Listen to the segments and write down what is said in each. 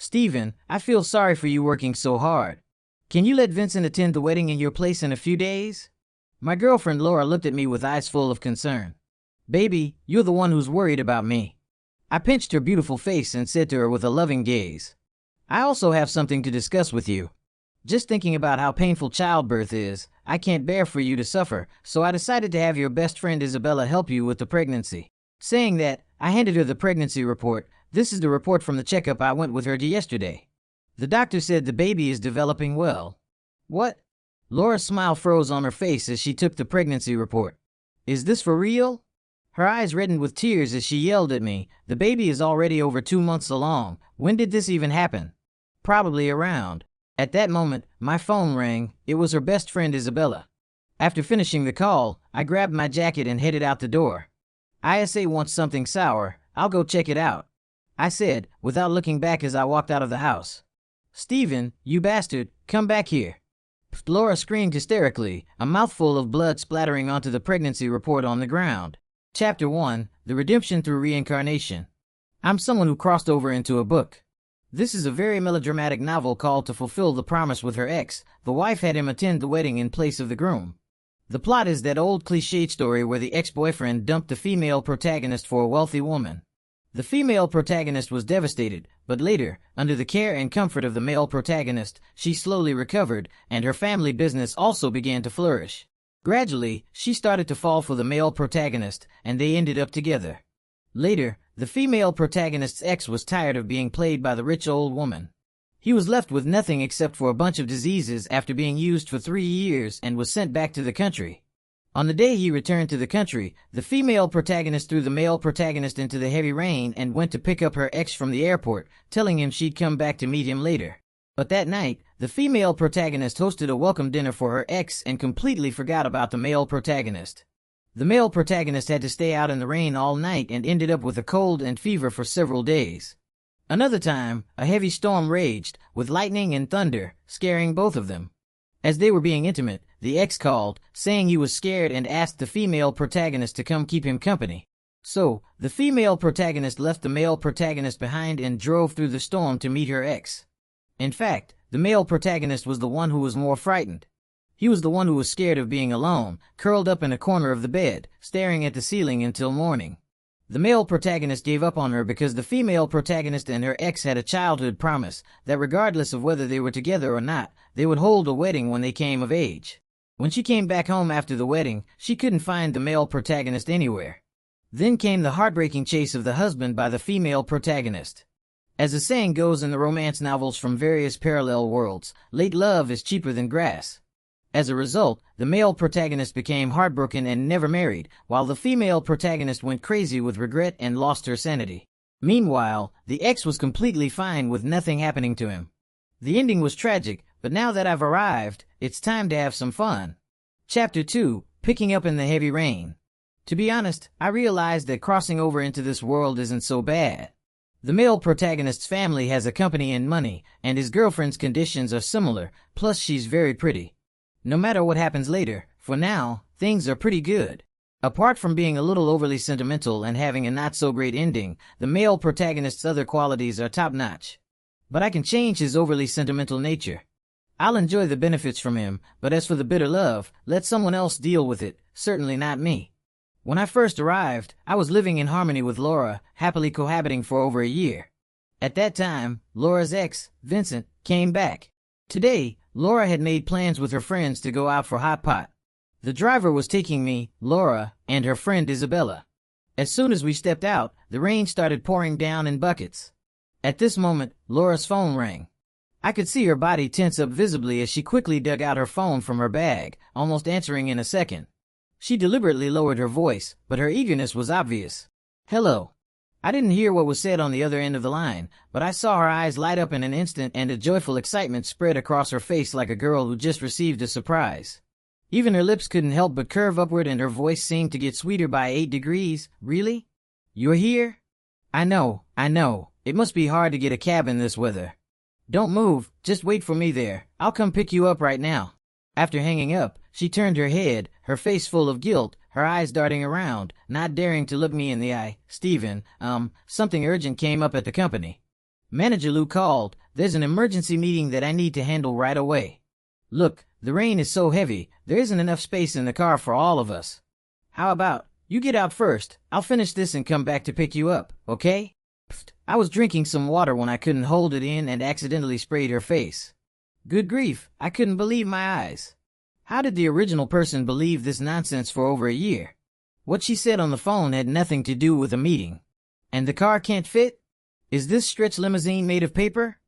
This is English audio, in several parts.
Stephen, I feel sorry for you working so hard. Can you let Vincent attend the wedding in your place in a few days? My girlfriend Laura looked at me with eyes full of concern. Baby, you're the one who's worried about me. I pinched her beautiful face and said to her with a loving gaze, I also have something to discuss with you. Just thinking about how painful childbirth is, I can't bear for you to suffer, so I decided to have your best friend Isabella help you with the pregnancy. Saying that, I handed her the pregnancy report. This is the report from the checkup I went with her to yesterday. The doctor said the baby is developing well. What? Laura's smile froze on her face as she took the pregnancy report. Is this for real? Her eyes reddened with tears as she yelled at me, the baby is already over 2 months along. When did this even happen? Probably around. At that moment, my phone rang. It was her best friend Isabella. After finishing the call, I grabbed my jacket and headed out the door. ISA wants something sour. I'll go check it out, I said, without looking back as I walked out of the house. Stephen, you bastard, come back here. Laura screamed hysterically, a mouthful of blood splattering onto the pregnancy report on the ground. Chapter 1, The Redemption Through Reincarnation. I'm someone who crossed over into a book. This is a very melodramatic novel called To Fulfill the Promise with Her Ex. The wife had him attend the wedding in place of the groom. The plot is that old cliched story where the ex-boyfriend dumped the female protagonist for a wealthy woman. The female protagonist was devastated, but later, under the care and comfort of the male protagonist, she slowly recovered, and her family business also began to flourish. Gradually, she started to fall for the male protagonist, and they ended up together. Later, the female protagonist's ex was tired of being played by the rich old woman. He was left with nothing except for a bunch of diseases after being used for 3 years and was sent back to the country. On the day he returned to the country, the female protagonist threw the male protagonist into the heavy rain and went to pick up her ex from the airport, telling him she'd come back to meet him later. But that night, the female protagonist hosted a welcome dinner for her ex and completely forgot about the male protagonist. The male protagonist had to stay out in the rain all night and ended up with a cold and fever for several days. Another time, a heavy storm raged, with lightning and thunder, scaring both of them. As they were being intimate, the ex called, saying he was scared and asked the female protagonist to come keep him company. So, the female protagonist left the male protagonist behind and drove through the storm to meet her ex. In fact, the male protagonist was the one who was more frightened. He was the one who was scared of being alone, curled up in a corner of the bed, staring at the ceiling until morning. The male protagonist gave up on her because the female protagonist and her ex had a childhood promise that regardless of whether they were together or not, they would hold a wedding when they came of age. When she came back home after the wedding, she couldn't find the male protagonist anywhere. Then came the heartbreaking chase of the husband by the female protagonist. As the saying goes in the romance novels from various parallel worlds, late love is cheaper than grass. As a result, the male protagonist became heartbroken and never married, while the female protagonist went crazy with regret and lost her sanity. Meanwhile, the ex was completely fine with nothing happening to him. The ending was tragic, but now that I've arrived, it's time to have some fun. Chapter 2, Picking Up in the Heavy Rain. To be honest, I realized that crossing over into this world isn't so bad. The male protagonist's family has a company and money, and his girlfriend's conditions are similar, plus she's very pretty. No matter what happens later, for now, things are pretty good. Apart from being a little overly sentimental and having a not-so-great ending, the male protagonist's other qualities are top-notch. But I can change his overly sentimental nature. I'll enjoy the benefits from him, but as for the bitter love, let someone else deal with it, certainly not me. When I first arrived, I was living in harmony with Laura, happily cohabiting for over a year. At that time, Laura's ex, Vincent, came back. Today, Laura had made plans with her friends to go out for hot pot. The driver was taking me, Laura, and her friend Isabella. As soon as we stepped out, the rain started pouring down in buckets. At this moment, Laura's phone rang. I could see her body tense up visibly as she quickly dug out her phone from her bag, almost answering in a second. She deliberately lowered her voice, but her eagerness was obvious. Hello. I didn't hear what was said on the other end of the line, but I saw her eyes light up in an instant and a joyful excitement spread across her face like a girl who just received a surprise. Even her lips couldn't help but curve upward and her voice seemed to get sweeter by 8 degrees. Really? You're here? I know. It must be hard to get a cab in this weather. Don't move, just wait for me there. I'll come pick you up right now. After hanging up, she turned her head, her face full of guilt, her eyes darting around, not daring to look me in the eye. Stephen, something urgent came up at the company. Manager Lou called. There's an emergency meeting that I need to handle right away. Look, the rain is so heavy, there isn't enough space in the car for all of us. How about you get out first? I'll finish this and come back to pick you up, okay? Pfft, I was drinking some water when I couldn't hold it in and accidentally sprayed her face. Good grief, I couldn't believe my eyes. How did the original person believe this nonsense for over a year? What she said on the phone had nothing to do with a meeting. And the car can't fit? Is this stretch limousine made of paper?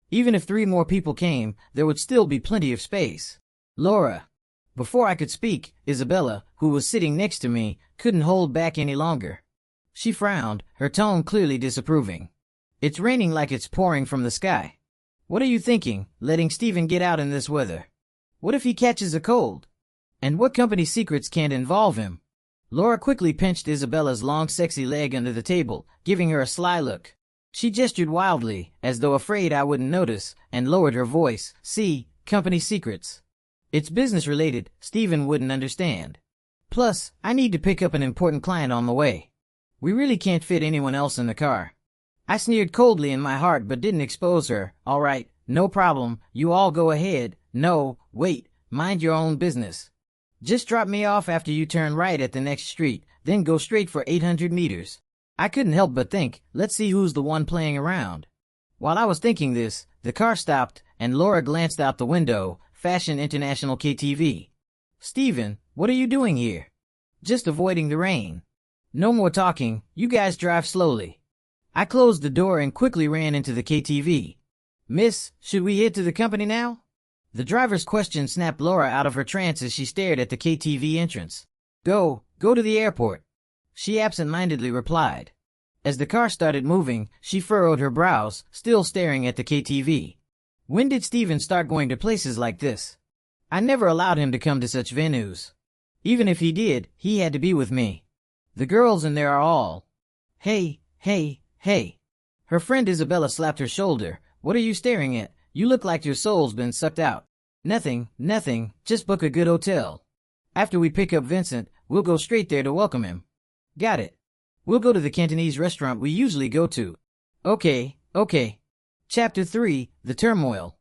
Even if 3 more people came, there would still be plenty of space. Laura. Before I could speak, Isabella, who was sitting next to me, couldn't hold back any longer. She frowned, her tone clearly disapproving. It's raining like it's pouring from the sky. What are you thinking, letting Stephen get out in this weather? What if he catches a cold? And what company secrets can't involve him? Laura quickly pinched Isabella's long sexy leg under the table, giving her a sly look. She gestured wildly, as though afraid I wouldn't notice, and lowered her voice. See, company secrets. It's business related, Stephen wouldn't understand. Plus, I need to pick up an important client on the way. We really can't fit anyone else in the car. I sneered coldly in my heart but didn't expose her. All right, no problem, you all go ahead. No, wait, mind your own business. Just drop me off after you turn right at the next street, then go straight for 800 meters. I couldn't help but think, let's see who's the one playing around. While I was thinking this, the car stopped, and Laura glanced out the window. Fashion International KTV. Stephen, what are you doing here? Just avoiding the rain. No more talking, you guys drive slowly. I closed the door and quickly ran into the KTV. Miss, should we head to the company now? The driver's question snapped Laura out of her trance as she stared at the KTV entrance. Go to the airport. She absent-mindedly replied. As the car started moving, she furrowed her brows, still staring at the KTV. When did Stephen start going to places like this? I never allowed him to come to such venues. Even if he did, he had to be with me. The girls in there are all. Hey. Her friend Isabella slapped her shoulder. What are you staring at? You look like your soul's been sucked out. Nothing, just book a good hotel. After we pick up Vincent, we'll go straight there to welcome him. Got it. We'll go to the Cantonese restaurant we usually go to. Okay. Chapter 3, The Turmoil.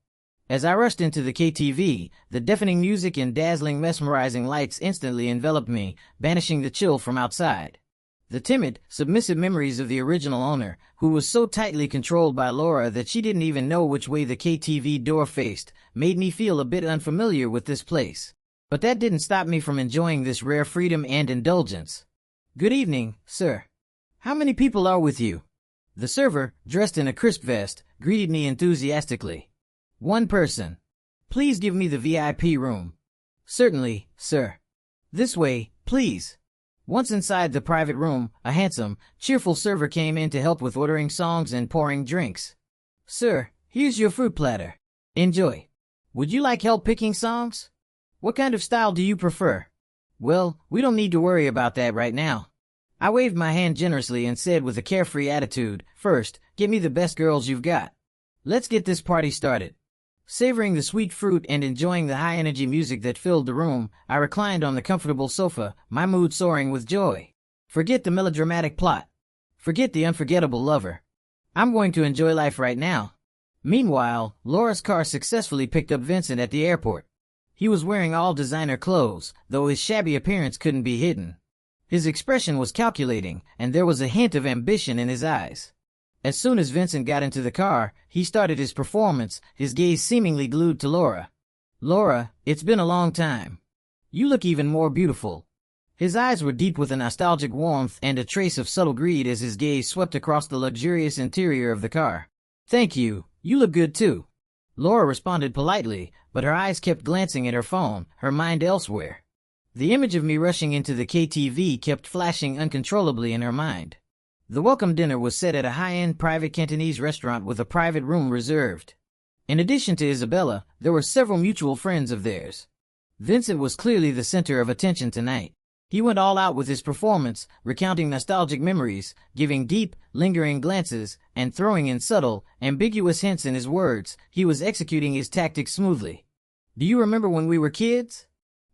As I rushed into the KTV, the deafening music and dazzling, mesmerizing lights instantly enveloped me, banishing the chill from outside. The timid, submissive memories of the original owner, who was so tightly controlled by Laura that she didn't even know which way the KTV door faced, made me feel a bit unfamiliar with this place. But that didn't stop me from enjoying this rare freedom and indulgence. Good evening, sir. How many people are with you? The server, dressed in a crisp vest, greeted me enthusiastically. 1 person. Please give me the VIP room. Certainly, sir. This way, please. Once inside the private room, a handsome, cheerful server came in to help with ordering songs and pouring drinks. Sir, here's your fruit platter. Enjoy. Would you like help picking songs? What kind of style do you prefer? Well, we don't need to worry about that right now. I waved my hand generously and said with a carefree attitude, first, get me the best girls you've got. Let's get this party started. Savoring the sweet fruit and enjoying the high-energy music that filled the room, I reclined on the comfortable sofa, my mood soaring with joy. Forget the melodramatic plot. Forget the unforgettable lover. I'm going to enjoy life right now. Meanwhile, Laura's car successfully picked up Vincent at the airport. He was wearing all designer clothes, though his shabby appearance couldn't be hidden. His expression was calculating, and there was a hint of ambition in his eyes. As soon as Vincent got into the car, he started his performance, his gaze seemingly glued to Laura. Laura, it's been a long time. You look even more beautiful. His eyes were deep with a nostalgic warmth and a trace of subtle greed as his gaze swept across the luxurious interior of the car. Thank you, you look good too. Laura responded politely, but her eyes kept glancing at her phone, her mind elsewhere. The image of me rushing into the KTV kept flashing uncontrollably in her mind. The welcome dinner was set at a high-end private Cantonese restaurant with a private room reserved. In addition to Isabella, there were several mutual friends of theirs. Vincent was clearly the center of attention tonight. He went all out with his performance, recounting nostalgic memories, giving deep, lingering glances, and throwing in subtle, ambiguous hints in his words. He was executing his tactics smoothly. Do you remember when we were kids?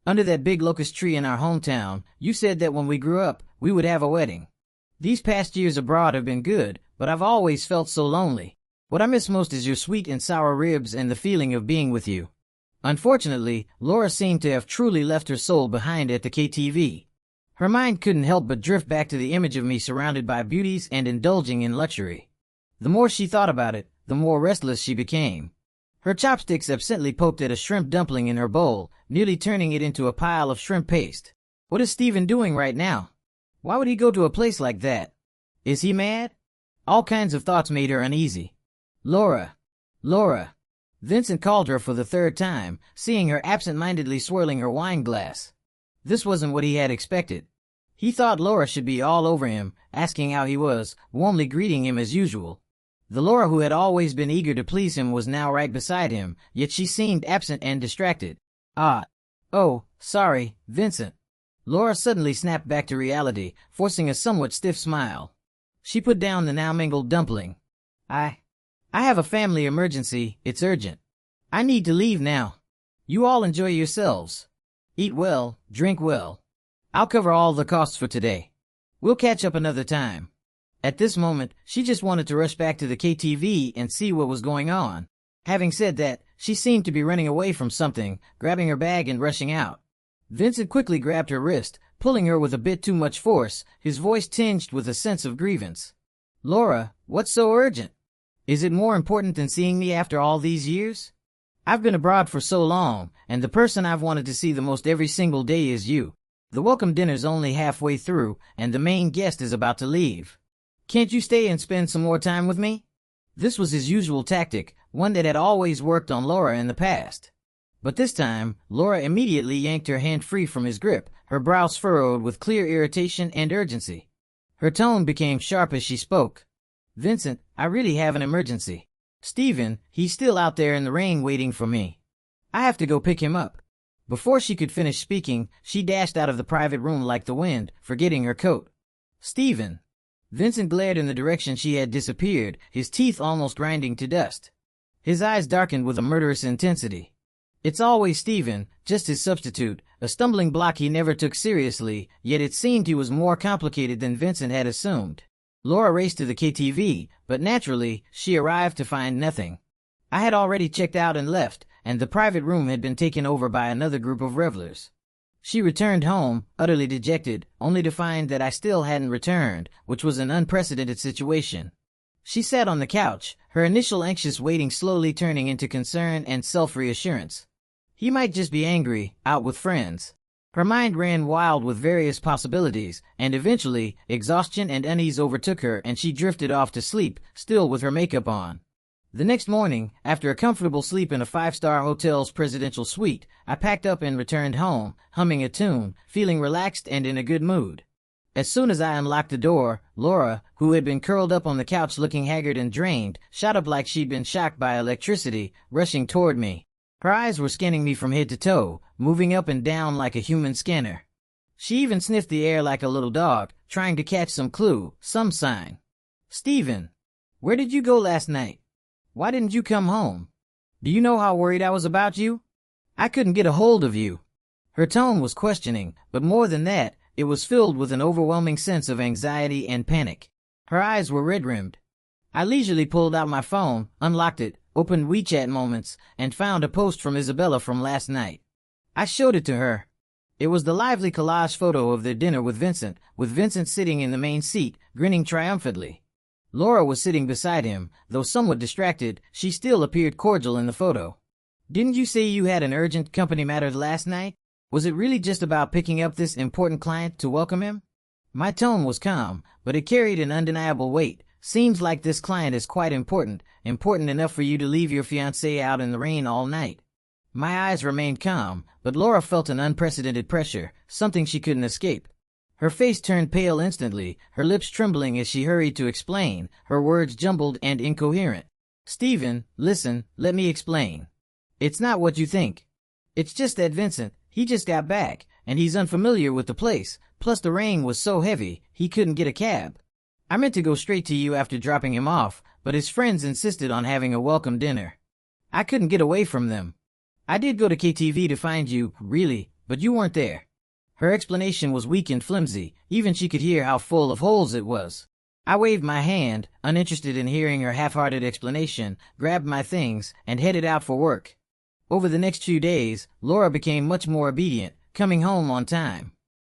Under that big locust tree in our hometown, you said that when we grew up, we would have a wedding. These past years abroad have been good, but I've always felt so lonely. What I miss most is your sweet and sour ribs and the feeling of being with you. Unfortunately, Laura seemed to have truly left her soul behind at the KTV. Her mind couldn't help but drift back to the image of me surrounded by beauties and indulging in luxury. The more she thought about it, the more restless she became. Her chopsticks absently poked at a shrimp dumpling in her bowl, nearly turning it into a pile of shrimp paste. What is Steven doing right now? Why would he go to a place like that? Is he mad? All kinds of thoughts made her uneasy. Laura. Laura. Vincent called her for the third time, seeing her absent-mindedly swirling her wine glass. This wasn't what he had expected. He thought Laura should be all over him, asking how he was, warmly greeting him as usual. The Laura who had always been eager to please him was now right beside him, yet she seemed absent and distracted. Ah. Oh, sorry, Vincent. Laura suddenly snapped back to reality, forcing a somewhat stiff smile. She put down the now mingled dumpling. I have a family emergency, it's urgent. I need to leave now. You all enjoy yourselves. Eat well, drink well. I'll cover all the costs for today. We'll catch up another time. At this moment, she just wanted to rush back to the KTV and see what was going on. Having said that, she seemed to be running away from something, grabbing her bag and rushing out. Vincent quickly grabbed her wrist, pulling her with a bit too much force, his voice tinged with a sense of grievance. Laura, what's so urgent? Is it more important than seeing me after all these years? I've been abroad for so long, and the person I've wanted to see the most every single day is you. The welcome dinner's only halfway through, and the main guest is about to leave. Can't you stay and spend some more time with me? This was his usual tactic, one that had always worked on Laura in the past. But this time, Laura immediately yanked her hand free from his grip, her brows furrowed with clear irritation and urgency. Her tone became sharp as she spoke. Vincent, I really have an emergency. Steven, he's still out there in the rain waiting for me. I have to go pick him up. Before she could finish speaking, she dashed out of the private room like the wind, forgetting her coat. Steven. Vincent glared in the direction she had disappeared, his teeth almost grinding to dust. His eyes darkened with a murderous intensity. It's always Steven, just his substitute, a stumbling block he never took seriously, yet it seemed he was more complicated than Vincent had assumed. Laura raced to the KTV, but naturally, she arrived to find nothing. I had already checked out and left, and the private room had been taken over by another group of revelers. She returned home, utterly dejected, only to find that I still hadn't returned, which was an unprecedented situation. She sat on the couch, her initial anxious waiting slowly turning into concern and self-reassurance. He might just be angry, out with friends. Her mind ran wild with various possibilities, and eventually, exhaustion and unease overtook her and she drifted off to sleep, still with her makeup on. The next morning, after a comfortable sleep in a five-star hotel's presidential suite, I packed up and returned home, humming a tune, feeling relaxed and in a good mood. As soon as I unlocked the door, Laura, who had been curled up on the couch looking haggard and drained, shot up like she'd been shocked by electricity, rushing toward me. Her eyes were scanning me from head to toe, moving up and down like a human scanner. She even sniffed the air like a little dog, trying to catch some clue, some sign. Steven, where did you go last night? Why didn't you come home? Do you know how worried I was about you? I couldn't get a hold of you. Her tone was questioning, but more than that, it was filled with an overwhelming sense of anxiety and panic. Her eyes were red-rimmed. I leisurely pulled out my phone, unlocked it, opened WeChat Moments, and found a post from Isabella from last night. I showed it to her. It was the lively collage photo of their dinner with Vincent sitting in the main seat, grinning triumphantly. Laura was sitting beside him, though somewhat distracted, she still appeared cordial in the photo. Didn't you say you had an urgent company matter last night? Was it really just about picking up this important client to welcome him? My tone was calm, but it carried an undeniable weight. Seems like this client is quite important enough for you to leave your fiancé out in the rain all night. My eyes remained calm, but Laura felt an unprecedented pressure, something she couldn't escape. Her face turned pale instantly, her lips trembling as she hurried to explain, her words jumbled and incoherent. Steven, listen, let me explain. It's not what you think. It's just that Vincent, he just got back, and he's unfamiliar with the place, plus the rain was so heavy, he couldn't get a cab. I meant to go straight to you after dropping him off, but his friends insisted on having a welcome dinner. I couldn't get away from them. I did go to KTV to find you, really, but you weren't there. Her explanation was weak and flimsy, even she could hear how full of holes it was. I waved my hand, uninterested in hearing her half-hearted explanation, grabbed my things, and headed out for work. Over the next few days, Laura became much more obedient, coming home on time.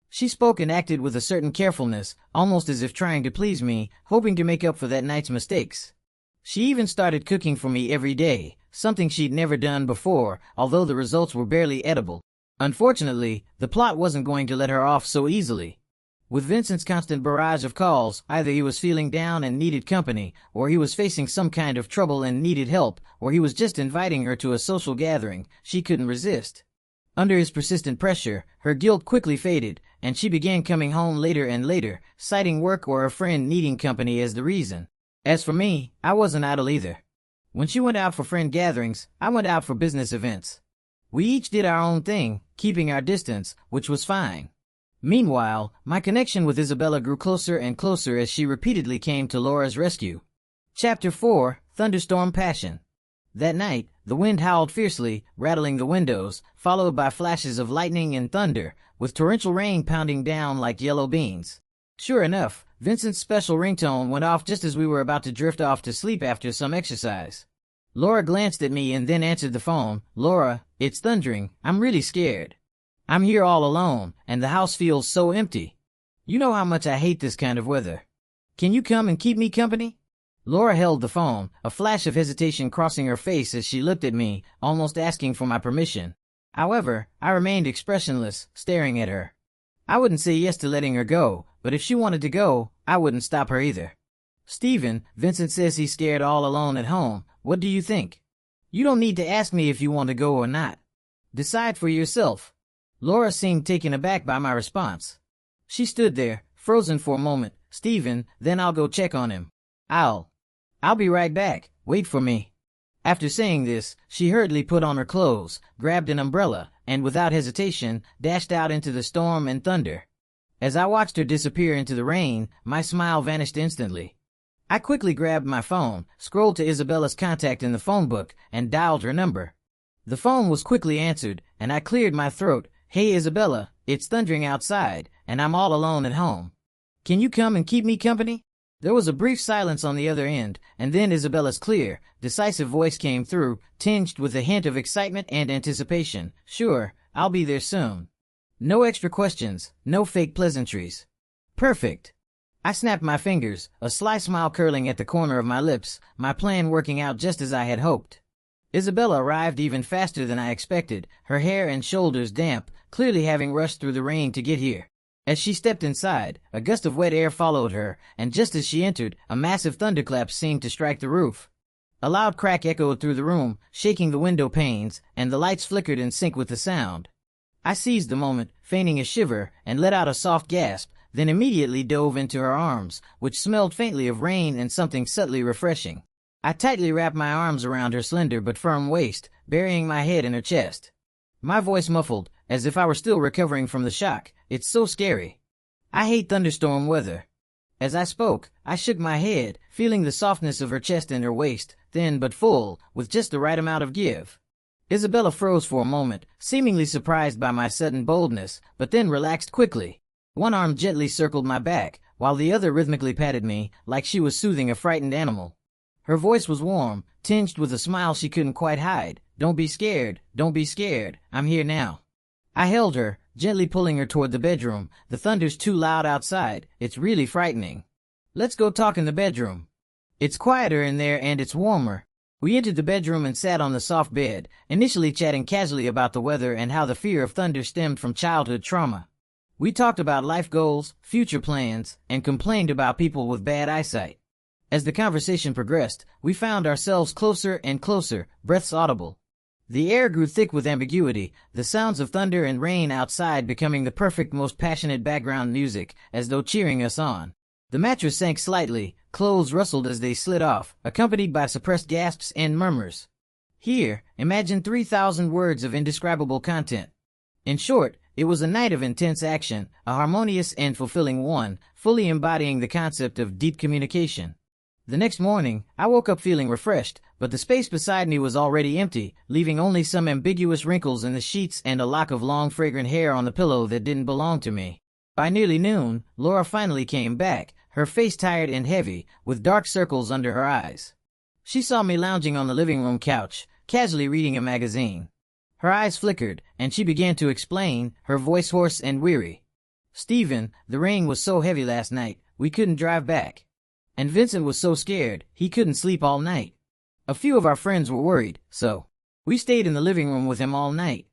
She spoke and acted with a certain carefulness, almost as if trying to please me, hoping to make up for that night's mistakes. She even started cooking for me every day, something she'd never done before, although the results were barely edible. Unfortunately, the plot wasn't going to let her off so easily. With Vincent's constant barrage of calls, either he was feeling down and needed company, or he was facing some kind of trouble and needed help, or he was just inviting her to a social gathering, she couldn't resist. Under his persistent pressure, her guilt quickly faded, and she began coming home later and later, citing work or a friend needing company as the reason. As for me, I wasn't idle either. When she went out for friend gatherings, I went out for business events. We each did our own thing, keeping our distance, which was fine. Meanwhile, my connection with Isabella grew closer and closer as she repeatedly came to Laura's rescue. Chapter 4: Thunderstorm Passion. That night, the wind howled fiercely, rattling the windows, followed by flashes of lightning and thunder, with torrential rain pounding down like yellow beans. Sure enough, Vincent's special ringtone went off just as we were about to drift off to sleep after some exercise. Laura glanced at me and then answered the phone. "Laura, it's thundering. I'm really scared. I'm here all alone, and the house feels so empty. You know how much I hate this kind of weather. Can you come and keep me company?" Laura held the phone, a flash of hesitation crossing her face as she looked at me, almost asking for my permission. However, I remained expressionless, staring at her. I wouldn't say yes to letting her go, but if she wanted to go, I wouldn't stop her either. "Stephen, Vincent says he's scared all alone at home. What do you think?" "You don't need to ask me if you want to go or not. Decide for yourself." Laura seemed taken aback by my response. She stood there, frozen for a moment. "Stephen, then I'll go check on him. I'll be right back. Wait for me." After saying this, she hurriedly put on her clothes, grabbed an umbrella, and without hesitation, dashed out into the storm and thunder. As I watched her disappear into the rain, my smile vanished instantly. I quickly grabbed my phone, scrolled to Isabella's contact in the phone book, and dialed her number. The phone was quickly answered, and I cleared my throat. "Hey Isabella, it's thundering outside, and I'm all alone at home. Can you come and keep me company?" There was a brief silence on the other end, and then Isabella's clear, decisive voice came through, tinged with a hint of excitement and anticipation. "Sure, I'll be there soon. No extra questions, no fake pleasantries." "Perfect." I snapped my fingers, a sly smile curling at the corner of my lips, my plan working out just as I had hoped. Isabella arrived even faster than I expected, her hair and shoulders damp, clearly having rushed through the rain to get here. As she stepped inside, a gust of wet air followed her, and just as she entered, a massive thunderclap seemed to strike the roof. A loud crack echoed through the room, shaking the window panes, and the lights flickered in sync with the sound. I seized the moment, feigning a shiver, and let out a soft gasp, then immediately dove into her arms, which smelled faintly of rain and something subtly refreshing. I tightly wrapped my arms around her slender but firm waist, burying my head in her chest. My voice muffled, as if I were still recovering from the shock. "It's so scary. I hate thunderstorm weather." As I spoke, I shook my head, feeling the softness of her chest and her waist, thin but full, with just the right amount of give. Isabella froze for a moment, seemingly surprised by my sudden boldness, but then relaxed quickly. One arm gently circled my back, while the other rhythmically patted me, like she was soothing a frightened animal. Her voice was warm, tinged with a smile she couldn't quite hide. "Don't be scared, don't be scared. I'm here now." I held her, gently pulling her toward the bedroom. "The thunder's too loud outside. It's really frightening. Let's go talk in the bedroom. It's quieter in there and it's warmer." We entered the bedroom and sat on the soft bed, initially chatting casually about the weather and how the fear of thunder stemmed from childhood trauma. We talked about life goals, future plans, and complained about people with bad eyesight. As the conversation progressed, we found ourselves closer and closer, breaths audible. The air grew thick with ambiguity, the sounds of thunder and rain outside becoming the perfect, most passionate background music, as though cheering us on. The mattress sank slightly, clothes rustled as they slid off, accompanied by suppressed gasps and murmurs. Here, imagine 3,000 words of indescribable content. In short, it was a night of intense action, a harmonious and fulfilling one, fully embodying the concept of deep communication. The next morning, I woke up feeling refreshed, but the space beside me was already empty, leaving only some ambiguous wrinkles in the sheets and a lock of long fragrant hair on the pillow that didn't belong to me. By nearly noon, Laura finally came back, her face tired and heavy, with dark circles under her eyes. She saw me lounging on the living room couch, casually reading a magazine. Her eyes flickered, and she began to explain, her voice hoarse and weary. "Stephen, the rain was so heavy last night, we couldn't drive back. And Vincent was so scared, he couldn't sleep all night. A few of our friends were worried, so we stayed in the living room with him all night."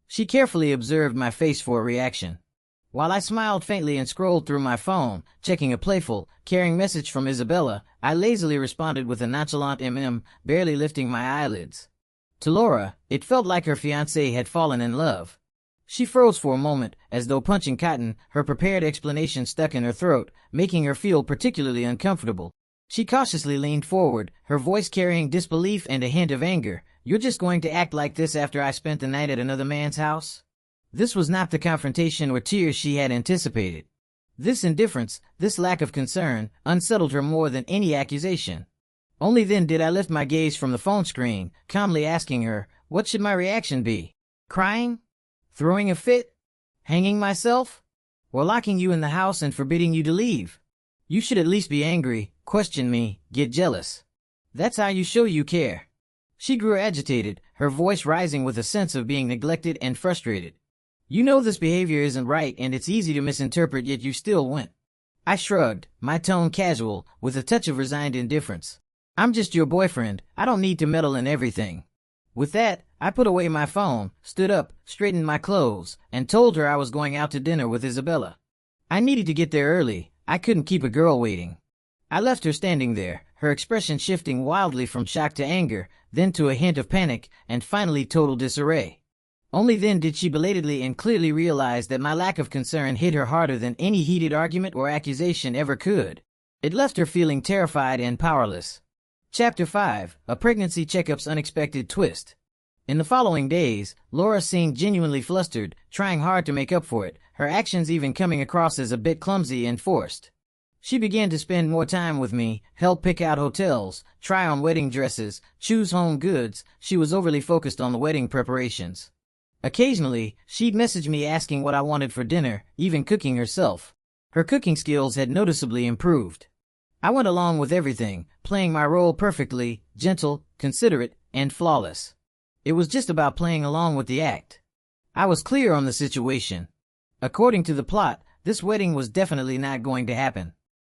She carefully observed my face for a reaction. While I smiled faintly and scrolled through my phone, checking a playful, caring message from Isabella, I lazily responded with a nonchalant barely lifting my eyelids. To Laura, it felt like her fiancé had fallen in love. She froze for a moment, as though punching cotton, her prepared explanation stuck in her throat, making her feel particularly uncomfortable. She cautiously leaned forward, her voice carrying disbelief and a hint of anger. "You're just going to act like this after I spent the night at another man's house?" This was not the confrontation or tears she had anticipated. This indifference, this lack of concern, unsettled her more than any accusation. Only then did I lift my gaze from the phone screen, calmly asking her, what should my reaction be? Crying? Throwing a fit? Hanging myself? Or locking you in the house and forbidding you to leave? You should at least be angry, question me, get jealous. That's how you show you care. She grew agitated, her voice rising with a sense of being neglected and frustrated. "You know this behavior isn't right and it's easy to misinterpret, yet you still went." I shrugged, my tone casual, with a touch of resigned indifference. "I'm just your boyfriend, I don't need to meddle in everything." With that, I put away my phone, stood up, straightened my clothes, and told her I was going out to dinner with Isabella. I needed to get there early, I couldn't keep a girl waiting. I left her standing there, her expression shifting wildly from shock to anger, then to a hint of panic, and finally total disarray. Only then did she belatedly and clearly realize that my lack of concern hit her harder than any heated argument or accusation ever could. It left her feeling terrified and powerless. Chapter 5, A Pregnancy Checkup's Unexpected Twist. In the following days, Laura seemed genuinely flustered, trying hard to make up for it, her actions even coming across as a bit clumsy and forced. She began to spend more time with me, help pick out hotels, try on wedding dresses, choose home goods. She was overly focused on the wedding preparations. Occasionally, she'd message me asking what I wanted for dinner, even cooking herself. Her cooking skills had noticeably improved. I went along with everything, playing my role perfectly, gentle, considerate, and flawless. It was just about playing along with the act. I was clear on the situation. According to the plot, this wedding was definitely not going to happen.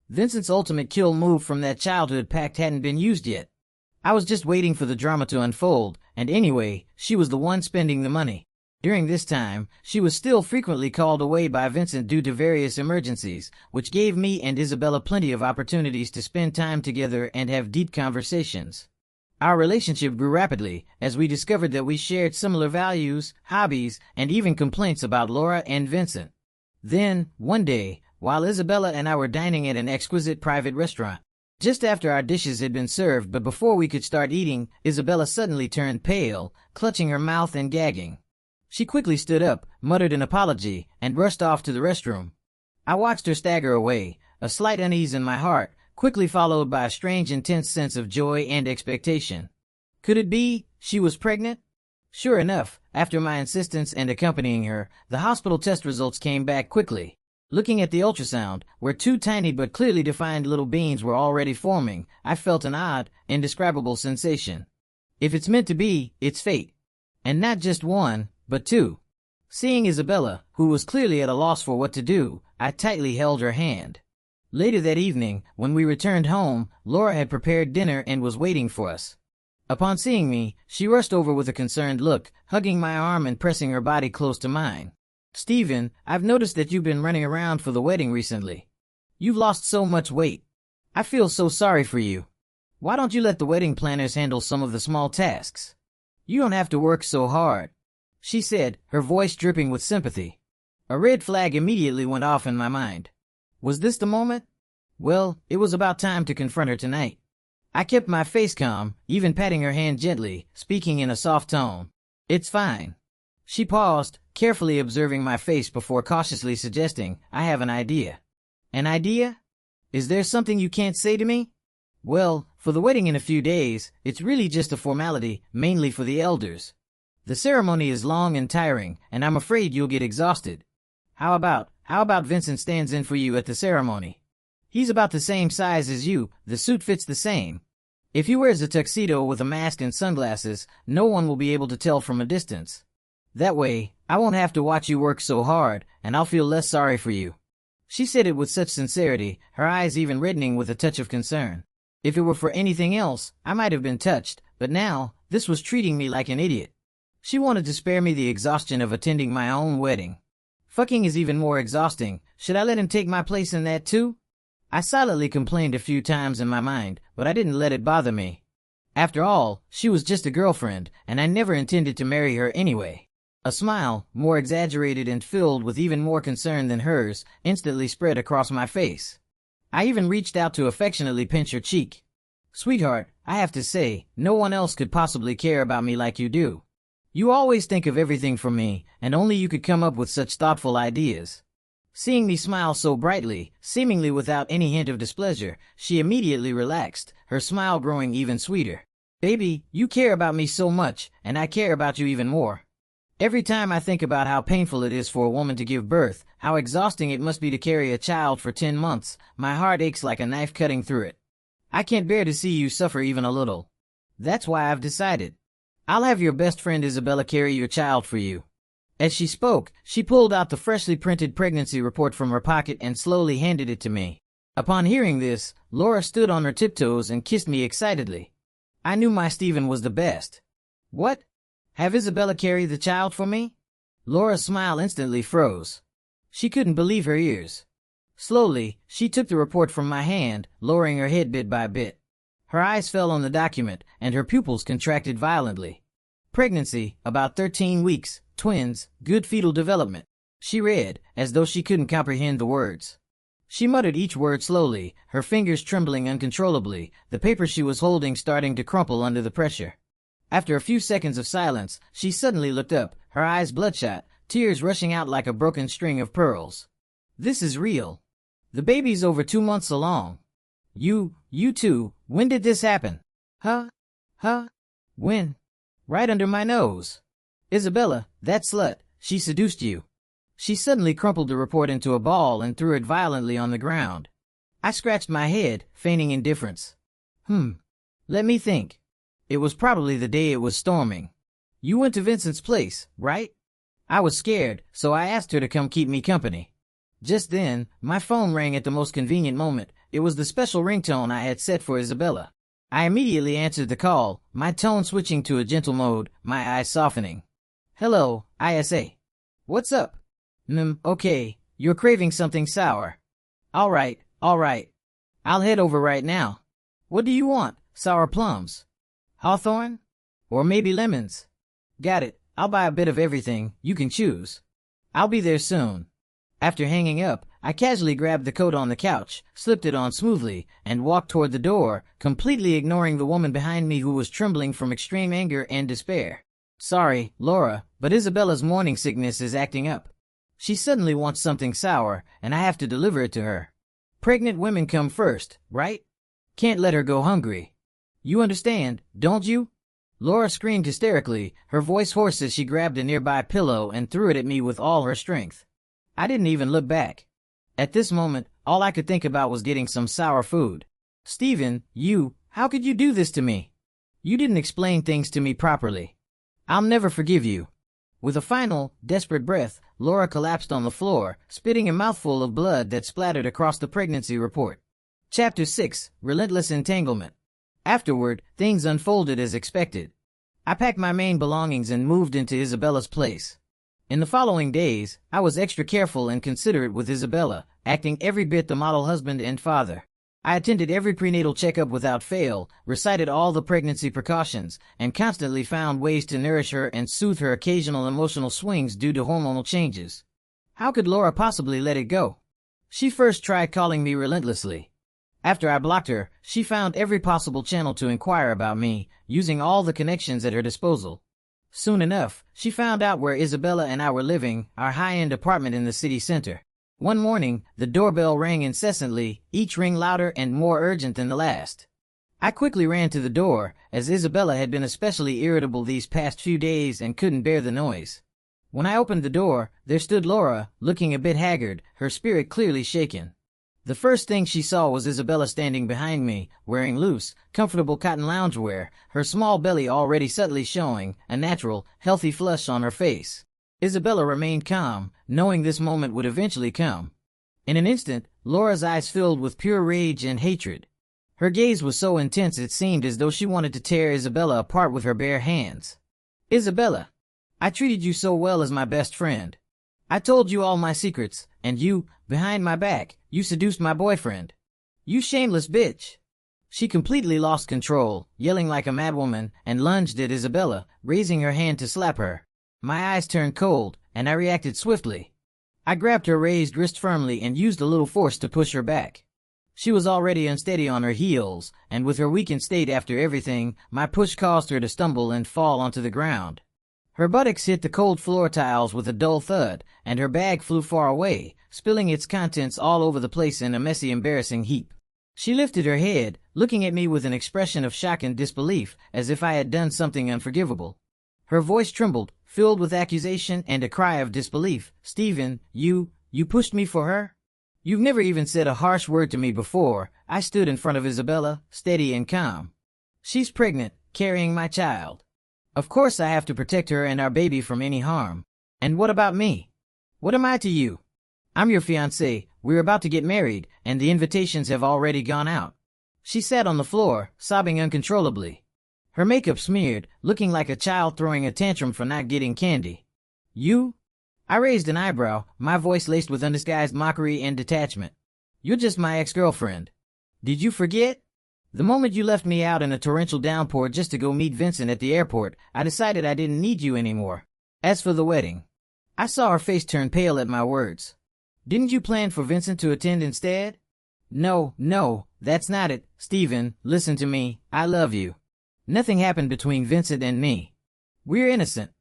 Vincent's ultimate kill move from that childhood pact hadn't been used yet. I was just waiting for the drama to unfold, and anyway, she was the one spending the money. During this time, she was still frequently called away by Vincent due to various emergencies, which gave me and Isabella plenty of opportunities to spend time together and have deep conversations. Our relationship grew rapidly, as we discovered that we shared similar values, hobbies, and even complaints about Laura and Vincent. Then, one day, while Isabella and I were dining at an exquisite private restaurant, just after our dishes had been served but before we could start eating, Isabella suddenly turned pale, clutching her mouth and gagging. She quickly stood up, muttered an apology, and rushed off to the restroom. I watched her stagger away, a slight unease in my heart, quickly followed by a strange intense sense of joy and expectation. Could it be she was pregnant? Sure enough, after my insistence and accompanying her, the hospital test results came back quickly. Looking at the ultrasound, where two tiny but clearly defined little beans were already forming, I felt an odd, indescribable sensation. If it's meant to be, it's fate. And not just one, but two. Seeing Isabella, who was clearly at a loss for what to do, I tightly held her hand. Later that evening, when we returned home, Laura had prepared dinner and was waiting for us. Upon seeing me, she rushed over with a concerned look, hugging my arm and pressing her body close to mine. "Stephen, I've noticed that you've been running around for the wedding recently. You've lost so much weight. I feel so sorry for you. Why don't you let the wedding planners handle some of the small tasks? You don't have to work so hard," she said, her voice dripping with sympathy. A red flag immediately went off in my mind. Was this the moment? Well, it was about time to confront her tonight. I kept my face calm, even patting her hand gently, speaking in a soft tone. "It's fine." She paused, carefully observing my face before cautiously suggesting, "I have an idea." "An idea? Is there something you can't say to me?" "Well, for the wedding in a few days, it's really just a formality, mainly for the elders. The ceremony is long and tiring, and I'm afraid you'll get exhausted. How about Vincent stands in for you at the ceremony? He's about the same size as you, the suit fits the same. If he wears a tuxedo with a mask and sunglasses, no one will be able to tell from a distance. That way, I won't have to watch you work so hard, and I'll feel less sorry for you." She said it with such sincerity, her eyes even reddening with a touch of concern. If it were for anything else, I might have been touched, but now, this was treating me like an idiot. She wanted to spare me the exhaustion of attending my own wedding. Fucking is even more exhausting. Should I let him take my place in that too? I silently complained a few times in my mind, but I didn't let it bother me. After all, she was just a girlfriend, and I never intended to marry her anyway. A smile, more exaggerated and filled with even more concern than hers, instantly spread across my face. I even reached out to affectionately pinch her cheek. "Sweetheart, I have to say, no one else could possibly care about me like you do. You always think of everything for me, and only you could come up with such thoughtful ideas." Seeing me smile so brightly, seemingly without any hint of displeasure, she immediately relaxed, her smile growing even sweeter. "Baby, you care about me so much, and I care about you even more. Every time I think about how painful it is for a woman to give birth, how exhausting it must be to carry a child for 10 months, my heart aches like a knife cutting through it. I can't bear to see you suffer even a little. That's why I've decided. I'll have your best friend Isabella carry your child for you." As she spoke, she pulled out the freshly printed pregnancy report from her pocket and slowly handed it to me. Upon hearing this, Laura stood on her tiptoes and kissed me excitedly. I knew my Stephen was the best. "What? Have Isabella carry the child for me?" Laura's smile instantly froze. She couldn't believe her ears. Slowly, she took the report from my hand, lowering her head bit by bit. Her eyes fell on the document, and her pupils contracted violently. "Pregnancy, about 13 weeks, twins, good fetal development," she read, as though she couldn't comprehend the words. She muttered each word slowly, her fingers trembling uncontrollably, the paper she was holding starting to crumple under the pressure. After a few seconds of silence, she suddenly looked up, her eyes bloodshot, tears rushing out like a broken string of pearls. "This is real. The baby's over 2 months along. You too, when did this happen?" Huh? When? Right under my nose. "Isabella, that slut, she seduced you." She suddenly crumpled the report into a ball and threw it violently on the ground. I scratched my head, feigning indifference. Let me think. It was probably the day it was storming. You went to Vincent's place, right? I was scared, so I asked her to come keep me company. Just then, my phone rang at the most convenient moment. It was the special ringtone I had set for Isabella. I immediately answered the call, my tone switching to a gentle mode, my eyes softening. "Hello, ISA. What's up?" Okay, you're craving something sour. All right. I'll head over right now. What do you want? Sour plums? Hawthorn? Or maybe lemons? Got it. I'll buy a bit of everything. You can choose. I'll be there soon." After hanging up, I casually grabbed the coat on the couch, slipped it on smoothly, and walked toward the door, completely ignoring the woman behind me who was trembling from extreme anger and despair. "Sorry, Laura, but Isabella's morning sickness is acting up. She suddenly wants something sour, and I have to deliver it to her. Pregnant women come first, right? Can't let her go hungry. You understand, don't you?" Laura screamed hysterically, her voice hoarse as she grabbed a nearby pillow and threw it at me with all her strength. I didn't even look back. At this moment, all I could think about was getting some sour food. "Stephen, how could you do this to me? You didn't explain things to me properly. I'll never forgive you." With a final, desperate breath, Laura collapsed on the floor, spitting a mouthful of blood that splattered across the pregnancy report. Chapter 6, Relentless Entanglement. Afterward, things unfolded as expected. I packed my main belongings and moved into Isabella's place. In the following days, I was extra careful and considerate with Isabella, acting every bit the model husband and father. I attended every prenatal checkup without fail, recited all the pregnancy precautions, and constantly found ways to nourish her and soothe her occasional emotional swings due to hormonal changes. How could Laura possibly let it go? She first tried calling me relentlessly. After I blocked her, she found every possible channel to inquire about me, using all the connections at her disposal. Soon enough, she found out where Isabella and I were living, our high-end apartment in the city center. One morning, the doorbell rang incessantly, each ring louder and more urgent than the last. I quickly ran to the door, as Isabella had been especially irritable these past few days and couldn't bear the noise. When I opened the door, there stood Laura, looking a bit haggard, her spirit clearly shaken. The first thing she saw was Isabella standing behind me, wearing loose, comfortable cotton loungewear, her small belly already subtly showing, a natural, healthy flush on her face. Isabella remained calm, knowing this moment would eventually come. In an instant, Laura's eyes filled with pure rage and hatred. Her gaze was so intense it seemed as though she wanted to tear Isabella apart with her bare hands. Isabella, I treated you so well as my best friend. I told you all my secrets, and you, behind my back, you seduced my boyfriend. You shameless bitch. She completely lost control, yelling like a madwoman, and lunged at Isabella, raising her hand to slap her. My eyes turned cold, and I reacted swiftly. I grabbed her raised wrist firmly and used a little force to push her back. She was already unsteady on her heels, and with her weakened state after everything, my push caused her to stumble and fall onto the ground. Her buttocks hit the cold floor tiles with a dull thud, and her bag flew far away, spilling its contents all over the place in a messy, embarrassing heap. She lifted her head, looking at me with an expression of shock and disbelief, as if I had done something unforgivable. Her voice trembled, filled with accusation and a cry of disbelief. Stephen, you pushed me for her? You've never even said a harsh word to me before. I stood in front of Isabella, steady and calm. She's pregnant, carrying my child. Of course I have to protect her and our baby from any harm. And what about me? What am I to you? I'm your fiancé, we're about to get married, and the invitations have already gone out. She sat on the floor, sobbing uncontrollably. Her makeup smeared, looking like a child throwing a tantrum for not getting candy. You? I raised an eyebrow, my voice laced with undisguised mockery and detachment. You're just my ex-girlfriend. Did you forget? The moment you left me out in a torrential downpour just to go meet Vincent at the airport, I decided I didn't need you anymore. As for the wedding, I saw her face turn pale at my words. Didn't you plan for Vincent to attend instead? No, that's not it. Stephen, listen to me, I love you. Nothing happened between Vincent and me. We're innocent.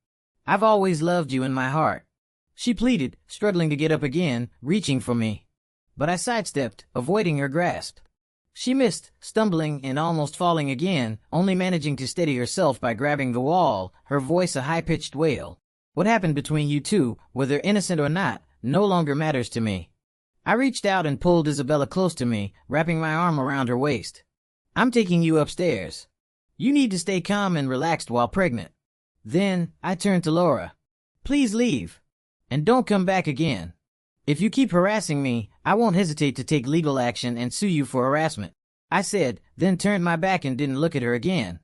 I've always loved you in my heart. She pleaded, struggling to get up again, reaching for me. But I sidestepped, avoiding her grasp. She missed, stumbling and almost falling again, only managing to steady herself by grabbing the wall, her voice a high-pitched wail. What happened between you two, whether innocent or not, no longer matters to me. I reached out and pulled Isabella close to me, wrapping my arm around her waist. I'm taking you upstairs. You need to stay calm and relaxed while pregnant. Then, I turned to Laura. Please leave. And don't come back again. If you keep harassing me, I won't hesitate to take legal action and sue you for harassment, I said, then turned my back and didn't look at her again.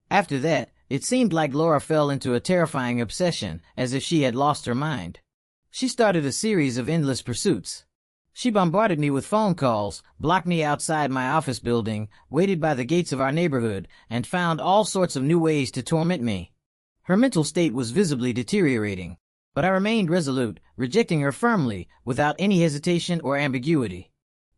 After that, it seemed like Laura fell into a terrifying obsession, as if she had lost her mind. She started a series of endless pursuits. She bombarded me with phone calls, blocked me outside my office building, waited by the gates of our neighborhood, and found all sorts of new ways to torment me. Her mental state was visibly deteriorating. But I remained resolute, rejecting her firmly, without any hesitation or ambiguity.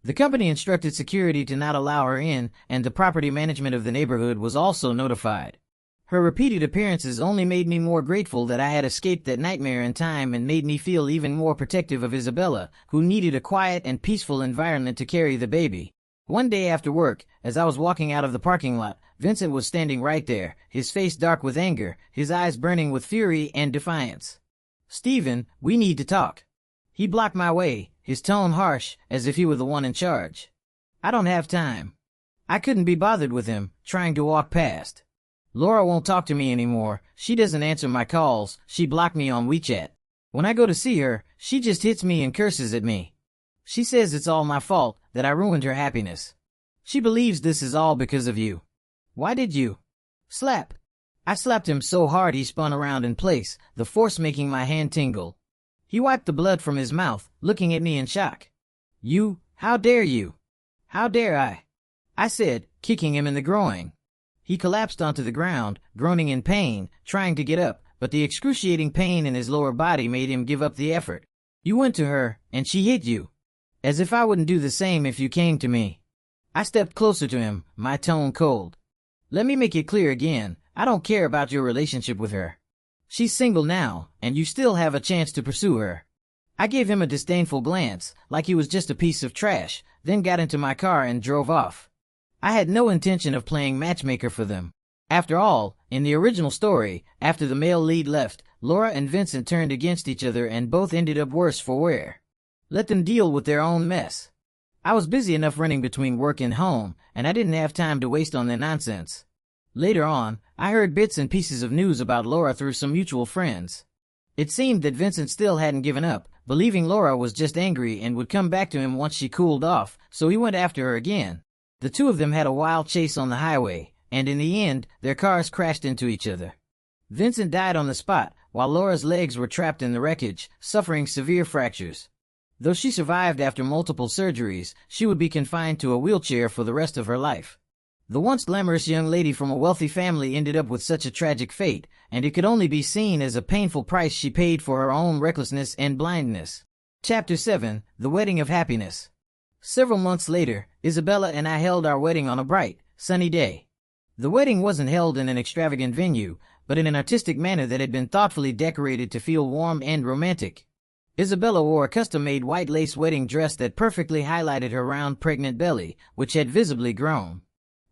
The company instructed security to not allow her in, and the property management of the neighborhood was also notified. Her repeated appearances only made me more grateful that I had escaped that nightmare in time and made me feel even more protective of Isabella, who needed a quiet and peaceful environment to carry the baby. One day after work, as I was walking out of the parking lot, Vincent was standing right there, his face dark with anger, his eyes burning with fury and defiance. Stephen, we need to talk. He blocked my way, his tone harsh, as if he were the one in charge. I don't have time. I couldn't be bothered with him, trying to walk past. Laura won't talk to me anymore. She doesn't answer my calls. She blocked me on WeChat. When I go to see her, she just hits me and curses at me. She says it's all my fault, that I ruined her happiness. She believes this is all because of you. Why did you? Slap. I slapped him so hard he spun around in place, the force making my hand tingle. He wiped the blood from his mouth, looking at me in shock. You, how dare you? How dare I said, kicking him in the groin. He collapsed onto the ground, groaning in pain, trying to get up, but the excruciating pain in his lower body made him give up the effort. You went to her, and she hit you. As if I wouldn't do the same if you came to me. I stepped closer to him, my tone cold. Let me make it clear again. I don't care about your relationship with her. She's single now, and you still have a chance to pursue her. I gave him a disdainful glance, like he was just a piece of trash, then got into my car and drove off. I had no intention of playing matchmaker for them. After all, in the original story, after the male lead left, Laura and Vincent turned against each other and both ended up worse for wear. Let them deal with their own mess. I was busy enough running between work and home, and I didn't have time to waste on their nonsense. Later on, I heard bits and pieces of news about Laura through some mutual friends. It seemed that Vincent still hadn't given up, believing Laura was just angry and would come back to him once she cooled off, so he went after her again. The two of them had a wild chase on the highway, and in the end, their cars crashed into each other. Vincent died on the spot, while Laura's legs were trapped in the wreckage, suffering severe fractures. Though she survived after multiple surgeries, she would be confined to a wheelchair for the rest of her life. The once glamorous young lady from a wealthy family ended up with such a tragic fate, and it could only be seen as a painful price she paid for her own recklessness and blindness. Chapter 7: The Wedding of Happiness. Several months later, Isabella and I held our wedding on a bright, sunny day. The wedding wasn't held in an extravagant venue, but in an artistic manner that had been thoughtfully decorated to feel warm and romantic. Isabella wore a custom-made white lace wedding dress that perfectly highlighted her round pregnant belly, which had visibly grown.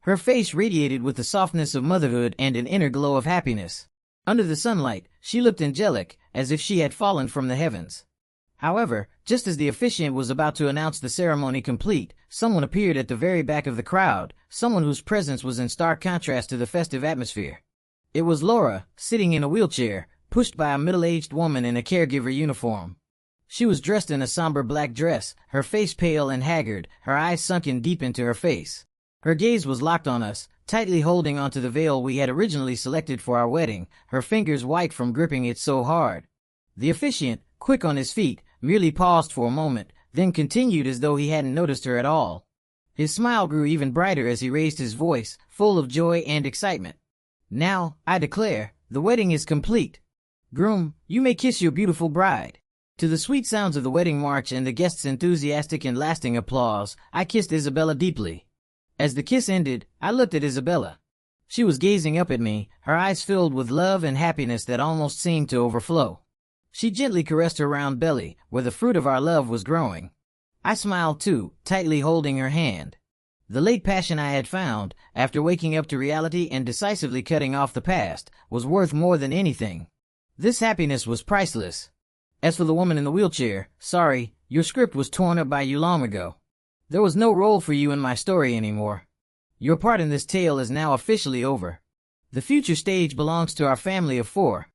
Her face radiated with the softness of motherhood and an inner glow of happiness. Under the sunlight, she looked angelic, as if she had fallen from the heavens. However, just as the officiant was about to announce the ceremony complete, someone appeared at the very back of the crowd, someone whose presence was in stark contrast to the festive atmosphere. It was Laura, sitting in a wheelchair, pushed by a middle-aged woman in a caregiver uniform. She was dressed in a somber black dress, her face pale and haggard, her eyes sunken deep into her face. Her gaze was locked on us, tightly holding onto the veil we had originally selected for our wedding, her fingers white from gripping it so hard. The officiant, quick on his feet, merely paused for a moment, then continued as though he hadn't noticed her at all. His smile grew even brighter as he raised his voice, full of joy and excitement. "Now, I declare, the wedding is complete. Groom, you may kiss your beautiful bride." To the sweet sounds of the wedding march and the guests' enthusiastic and lasting applause, I kissed Isabella deeply. As the kiss ended, I looked at Isabella. She was gazing up at me, her eyes filled with love and happiness that almost seemed to overflow. She gently caressed her round belly, where the fruit of our love was growing. I smiled too, tightly holding her hand. The late passion I had found, after waking up to reality and decisively cutting off the past, was worth more than anything. This happiness was priceless. As for the woman in the wheelchair, sorry, your script was torn up by you long ago. There was no role for you in my story anymore. Your part in this tale is now officially over. The future stage belongs to our family of 4.